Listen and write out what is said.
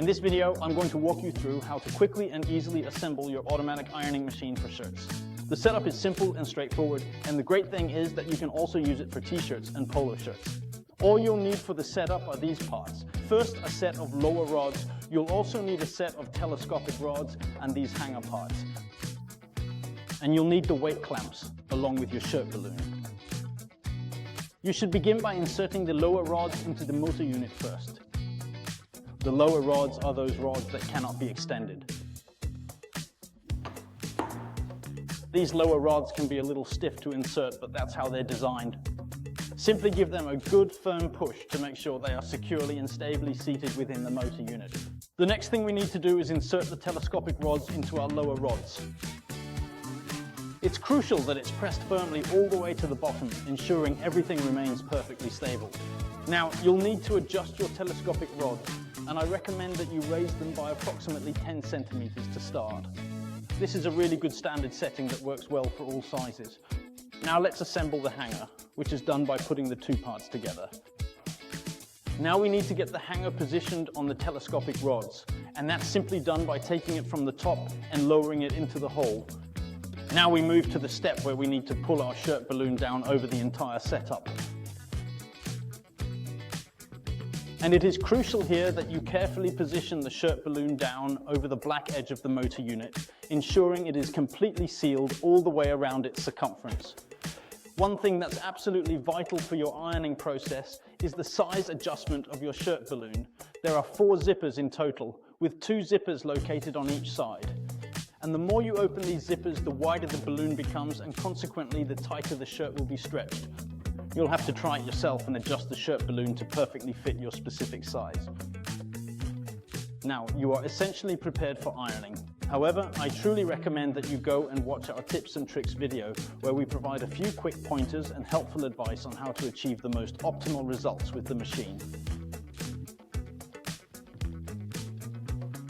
In this video, I'm going to walk you through how to quickly and easily assemble your automatic ironing machine for shirts. The setup is simple and straightforward, and the great thing is that you can also use it for t-shirts and polo shirts. All you'll need for the setup are these parts. First, a set of lower rods. You'll also need a set of telescopic rods and these hanger parts. And you'll need the weight clamps along with your shirt balloon. You should begin by inserting the lower rods into the motor unit first. The lower rods are those rods that cannot be extended. These lower rods can be a little stiff to insert, but that's how they're designed. Simply give them a good firm push to make sure they are securely and stably seated within the motor unit. The next thing we need to do is insert the telescopic rods into our lower rods. It's crucial that it's pressed firmly all the way to the bottom, ensuring everything remains perfectly stable. Now, you'll need to adjust your telescopic rods, and I recommend that you raise them by approximately 10 centimeters to start. This is a really good standard setting that works well for all sizes. Now let's assemble the hanger, which is done by putting the two parts together. Now we need to get the hanger positioned on the telescopic rods, and that's simply done by taking it from the top and lowering it into the hole. Now we move to the step where we need to pull our shirt balloon down over the entire setup. And it is crucial here that you carefully position the shirt balloon down over the black edge of the motor unit, ensuring it is completely sealed all the way around its circumference. One thing that's absolutely vital for your ironing process is the size adjustment of your shirt balloon. There are 4 zippers in total, with 2 zippers located on each side. And the more you open these zippers, the wider the balloon becomes, and consequently the tighter the shirt will be stretched. You'll have to try it yourself and adjust the shirt balloon to perfectly fit your specific size. Now, you are essentially prepared for ironing. However, I truly recommend that you go and watch our tips and tricks video, where we provide a few quick pointers and helpful advice on how to achieve the most optimal results with the machine.